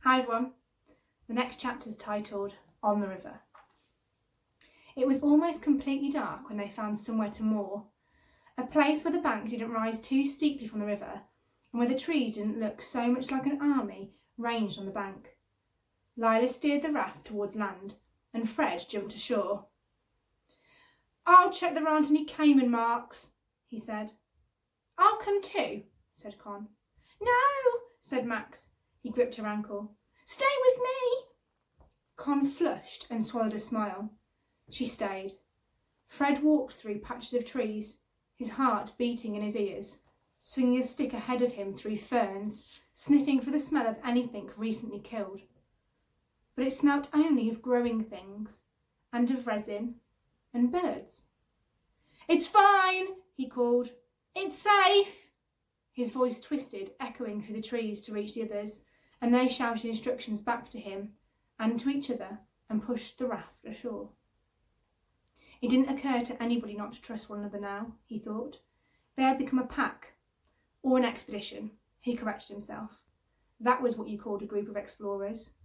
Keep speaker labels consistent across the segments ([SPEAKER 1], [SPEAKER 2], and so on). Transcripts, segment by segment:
[SPEAKER 1] Hi everyone. The next chapter is titled On the River. It was almost completely dark when they found somewhere to moor, a place where the bank didn't rise too steeply from the river and where the trees didn't look so much like an army ranged on the bank. Lila steered the raft towards land and Fred jumped ashore. "I'll check there aren't any caiman marks," he said. "I'll come too," said Con. "No," said Max. He gripped her ankle. "Stay with me." Con flushed and swallowed a smile. She stayed. Fred walked through patches of trees, his heart beating in his ears, swinging a stick ahead of him through ferns, sniffing for the smell of anything recently killed. But it smelt only of growing things, and of resin, and birds. "It's fine," he called. "It's safe." His voice twisted, echoing through the trees to reach the others, and they shouted instructions back to him and to each other and pushed the raft ashore. It didn't occur to anybody not to trust one another now, he thought. They had become a pack, or an expedition, he corrected himself. That was what you called a group of explorers.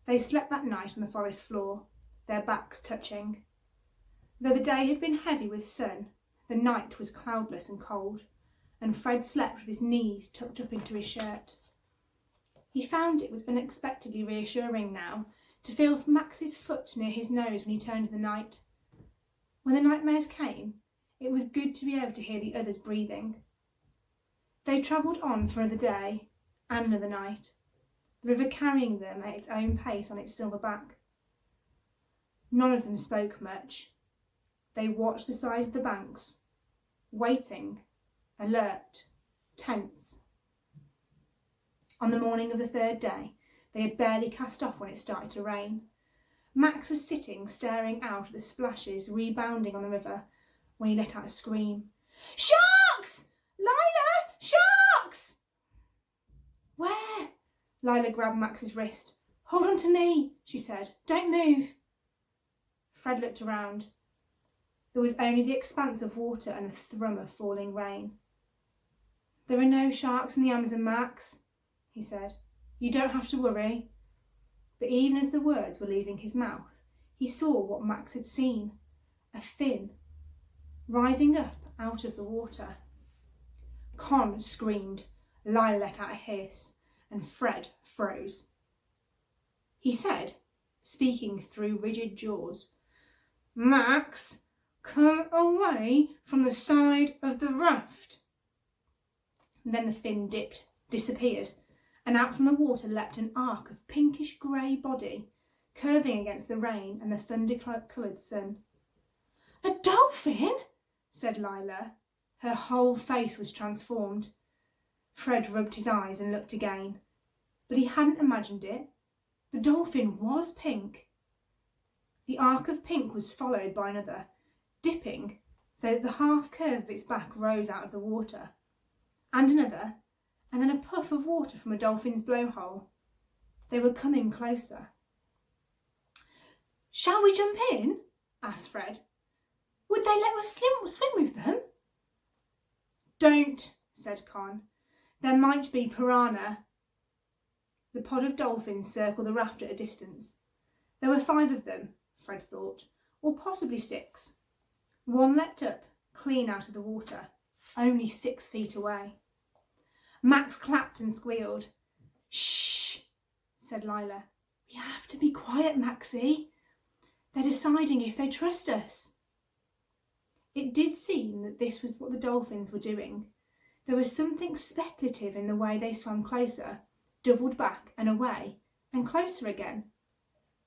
[SPEAKER 1] They slept that night on the forest floor, their backs touching. Though the day had been heavy with sun, the night was cloudless and cold, and Fred slept with his knees tucked up into his shirt. He found it was unexpectedly reassuring now to feel Max's foot near his nose when he turned in the night. When the nightmares came, it was good to be able to hear the others breathing. They travelled on for another day and another night, the river carrying them at its own pace on its silver back. None of them spoke much. They watched the sides of the banks, waiting, alert, tense. On the morning of the third day, they had barely cast off when it started to rain. Max was sitting, staring out at the splashes rebounding on the river, when he let out a scream. "Sharks! Lila! Sharks!" "Where?" Lila grabbed Max's wrist. "Hold on to me," she said. "Don't move." Fred looked around. There was only the expanse of water and the thrum of falling rain. "There are no sharks in the Amazon, Max," he said. "You don't have to worry." But even as the words were leaving his mouth, he saw what Max had seen, a fin, rising up out of the water. Con screamed, Lila let out a hiss, and Fred froze. He said, speaking through rigid jaws, "Max, come away from the side of the raft." And then the fin dipped, disappeared, and out from the water leapt an arc of pinkish grey body, curving against the rain and the thunder-coloured sun. "A dolphin?" said Lila. Her whole face was transformed. Fred rubbed his eyes and looked again, but he hadn't imagined it. The dolphin was pink. The arc of pink was followed by another, dipping so that the half curve of its back rose out of the water, and another, and then a puff of water from a dolphin's blowhole. They were coming closer. "Shall we jump in?" asked Fred. "Would they let us swim with them?" "Don't," said Con. "There might be piranha." The pod of dolphins circled the raft at a distance. There were 5 of them, Fred thought, or possibly 6. One leapt up, clean out of the water, only 6 feet away. Max clapped and squealed. "Shh," said Lila. "We have to be quiet, Maxie. They're deciding if they trust us." It did seem that this was what the dolphins were doing. There was something speculative in the way they swam closer, doubled back and away, and closer again.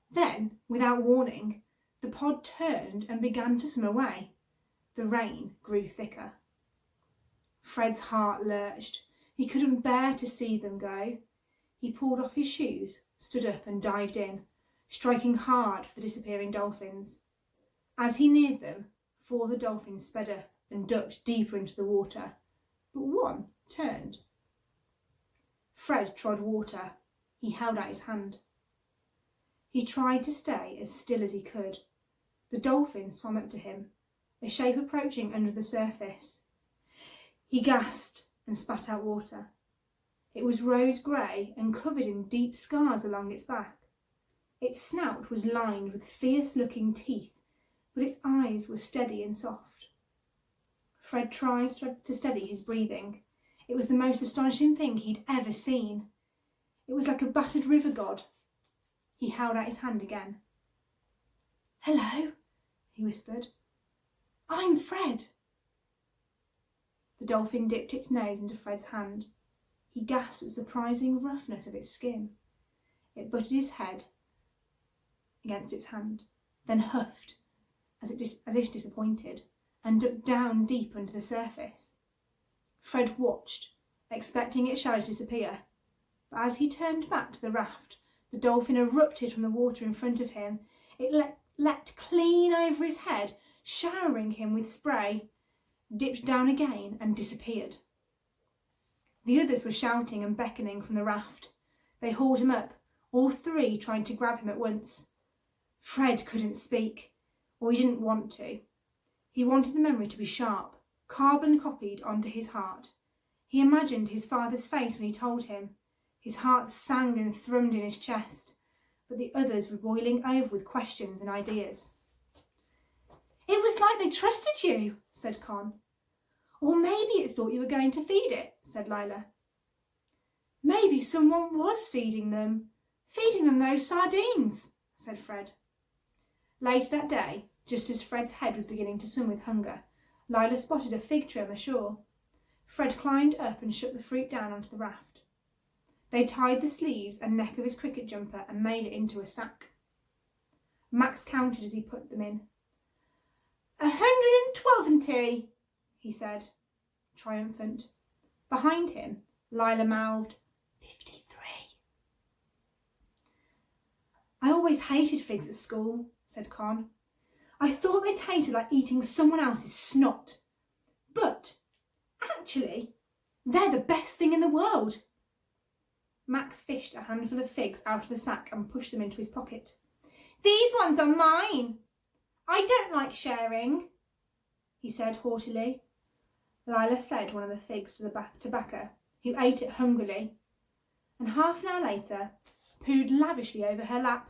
[SPEAKER 1] Then, without warning, the pod turned and began to swim away. The rain grew thicker. Fred's heart lurched. He couldn't bear to see them go. He pulled off his shoes, stood up and dived in, striking hard for the disappearing dolphins. As he neared them, 4 of the dolphins sped up and ducked deeper into the water, but one turned. Fred trod water. He held out his hand. He tried to stay as still as he could. The dolphin swam up to him, a shape approaching under the surface. He gasped and spat out water. It was rose grey and covered in deep scars along its back. Its snout was lined with fierce-looking teeth, but its eyes were steady and soft. Fred tried to steady his breathing. It was the most astonishing thing he'd ever seen. It was like a battered river god. He held out his hand again. "Hello," he whispered. "I'm Fred." The dolphin dipped its nose into Fred's hand. He gasped at the surprising roughness of its skin. It butted his head against its hand, then huffed, as if disappointed, and ducked down deep under the surface. Fred watched, expecting its shadow to disappear, but as he turned back to the raft, the dolphin erupted from the water in front of him. It leapt clean over his head, showering him with spray, dipped down again and disappeared. The others were shouting and beckoning from the raft. They hauled him up, all three trying to grab him at once. Fred couldn't speak, or he didn't want to. He wanted the memory to be sharp, carbon copied onto his heart. He imagined his father's face when he told him. His heart sang and thrummed in his chest, but the others were boiling over with questions and ideas. "It was like they trusted you," said Con. "Or maybe it thought you were going to feed it," said Lila. "Maybe someone was feeding them those sardines," said Fred. Later that day, just as Fred's head was beginning to swim with hunger, Lila spotted a fig tree on the shore. Fred climbed up and shook the fruit down onto the raft. They tied the sleeves and neck of his cricket jumper and made it into a sack. Max counted as he put them in. 112, he said, triumphant. Behind him, Lila mouthed, 53. "I always hated figs at school," said Con. "I thought they tasted like eating someone else's snot. But, actually, they're the best thing in the world." Max fished a handful of figs out of the sack and pushed them into his pocket. "These ones are mine. I don't like sharing," he said haughtily. Lila fed one of the figs to Becca, who ate it hungrily, and half an hour later pooed lavishly over her lap.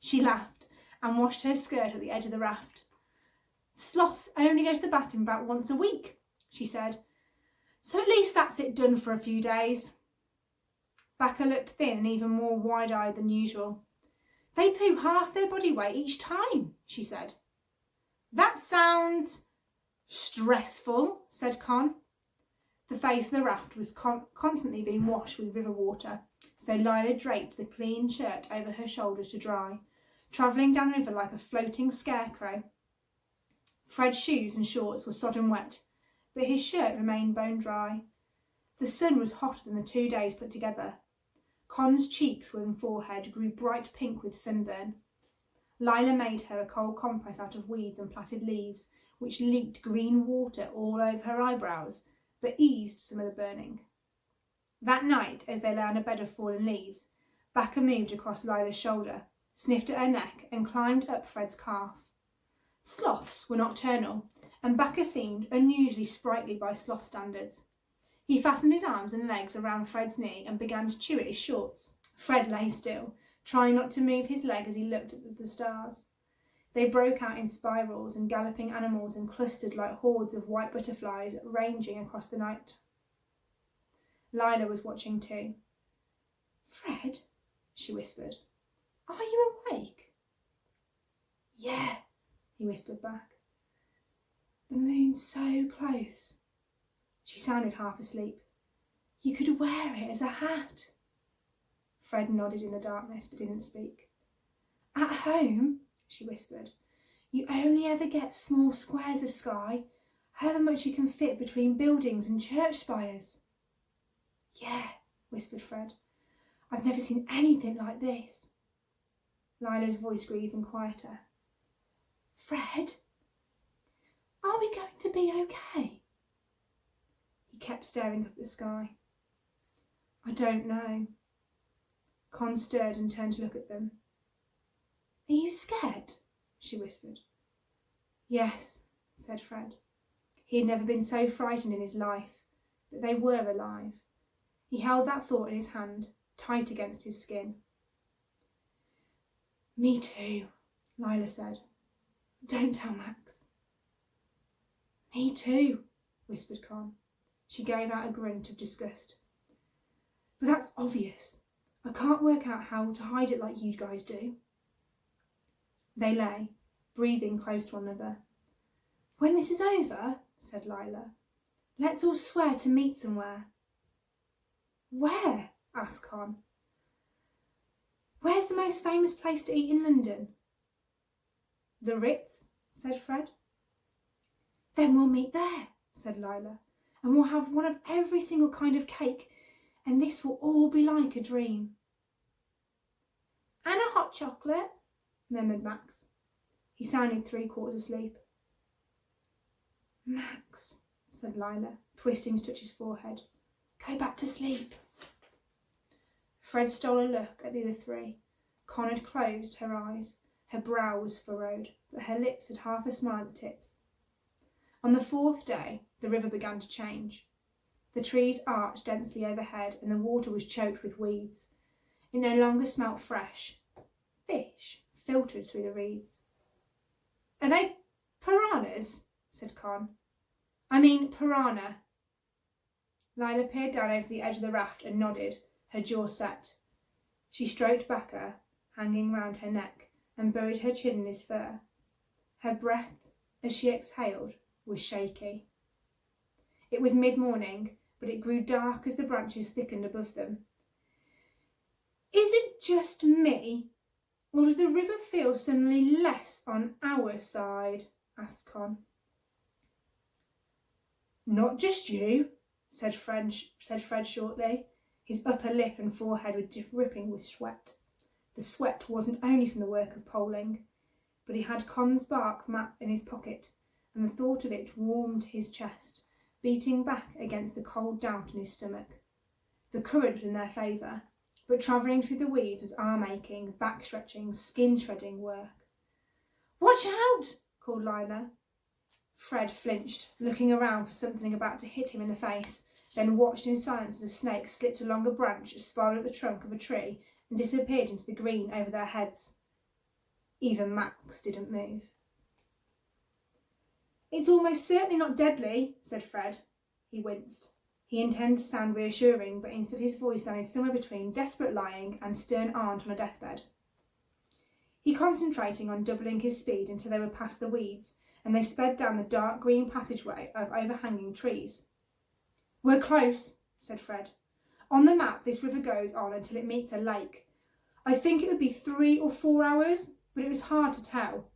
[SPEAKER 1] She laughed and washed her skirt at the edge of the raft. "Sloths only go to the bathroom about once a week," she said, "so at least that's it done for a few days." Becca looked thin and even more wide-eyed than usual. "They poo half their body weight each time," she said. "That sounds stressful," said Con. The face of the raft was constantly being washed with river water, so Lila draped the clean shirt over her shoulders to dry, travelling down the river like a floating scarecrow. Fred's shoes and shorts were sodden wet, but his shirt remained bone dry. The sun was hotter than the 2 days put together. Con's cheeks and forehead grew bright pink with sunburn. Lila made her a cold compress out of weeds and plaited leaves, which leaked green water all over her eyebrows, but eased some of the burning. That night, as they lay on a bed of fallen leaves, Becca moved across Lila's shoulder, sniffed at her neck, and climbed up Fred's calf. Sloths were nocturnal, and Becca seemed unusually sprightly by sloth standards. He fastened his arms and legs around Fred's knee and began to chew at his shorts. Fred lay still, trying not to move his leg as he looked at the stars. They broke out in spirals and galloping animals and clustered like hordes of white butterflies ranging across the night. Lila was watching too. "Fred," she whispered, "are you awake?" "Yeah," he whispered back. "The moon's so close." She sounded half asleep. "You could wear it as a hat." Fred nodded in the darkness but didn't speak. "At home," she whispered, "you only ever get small squares of sky, however much you can fit between buildings and church spires." "Yeah," whispered Fred. "I've never seen anything like this." Lila's voice grew even quieter. "Fred, are we going to be okay?" He kept staring up at the sky. "I don't know." Con stirred and turned to look at them. "Are you scared?" she whispered. "Yes," said Fred. He had never been so frightened in his life, but they were alive. He held that thought in his hand, tight against his skin. Me too, Lila said. Don't tell Max. Me too, whispered Con. She gave out a grunt of disgust. But that's obvious. I can't work out how to hide it like you guys do. They lay, breathing close to one another. When this is over, said Lila, let's all swear to meet somewhere. Where? Asked Con. Where's the most famous place to eat in London? The Ritz, said Fred. Then we'll meet there, said Lila, and we'll have one of every single kind of cake, and this will all be like a dream. And a hot chocolate, murmured Max. He sounded 3/4 asleep. Max, said Lila, twisting to touch his forehead. Go back to sleep. Fred stole a look at the other three. Con had closed her eyes. Her brow was furrowed, but her lips had half a smile at the tips. On the 4th day, the river began to change. The trees arched densely overhead and the water was choked with weeds. It no longer smelt fresh. Fish filtered through the reeds. Are they piranhas? Said Con. I mean piranha. Lila peered down over the edge of the raft and nodded, her jaw set. She stroked Becca, hanging round her neck, and buried her chin in his fur. Her breath, as she exhaled, was shaky. It was mid-morning, but it grew dark as the branches thickened above them. Is it just me, or does the river feel suddenly less on our side? Asked Con. Not just you, said Fred shortly. His upper lip and forehead were dripping with sweat. The sweat wasn't only from the work of poling, but he had Con's bark map in his pocket, and the thought of it warmed his chest, beating back against the cold doubt in his stomach. The current was in their favour, but travelling through the weeds was arm-aching, back-stretching, skin-shredding work. Watch out! Called Lila. Fred flinched, looking around for something about to hit him in the face, then watched in silence as a snake slipped along a branch, spiralled up the trunk of a tree, and disappeared into the green over their heads. Even Max didn't move. It's almost certainly not deadly, said Fred. He winced. He intended to sound reassuring, but instead his voice sounded somewhere between desperate lying and stern aunt on a deathbed. He concentrating on doubling his speed until they were past the weeds, and they sped down the dark green passageway of overhanging trees. We're close, said Fred. On the map, this river goes on until it meets a lake. I think it would be 3 or 4 hours, but it was hard to tell.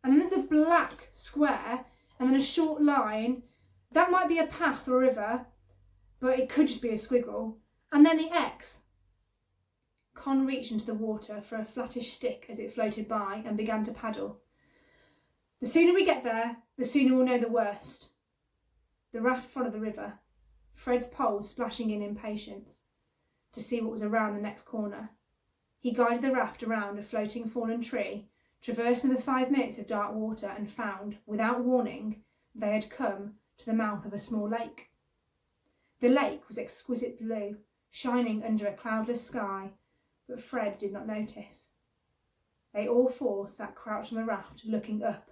[SPEAKER 1] And then there's a black square, and then a short line. That might be a path or a river, but it could just be a squiggle. And then the X. Con reached into the water for a flattish stick as it floated by and began to paddle. The sooner we get there, the sooner we'll know the worst. The raft followed the river, Fred's poles splashing in impatience to see what was around the next corner. He guided the raft around a floating fallen tree, traversed another 5 minutes of dark water, and found, without warning, they had come to the mouth of a small lake. The lake was exquisite blue, shining under a cloudless sky, but Fred did not notice. They all four sat crouched on the raft, looking up,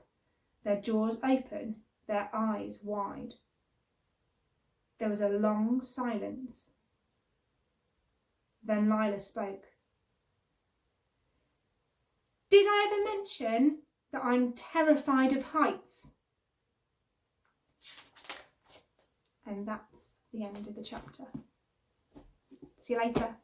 [SPEAKER 1] their jaws open, their eyes wide. There was a long silence. Then Lila spoke. Did I ever mention that I'm terrified of heights? And that's the end of the chapter. See you later.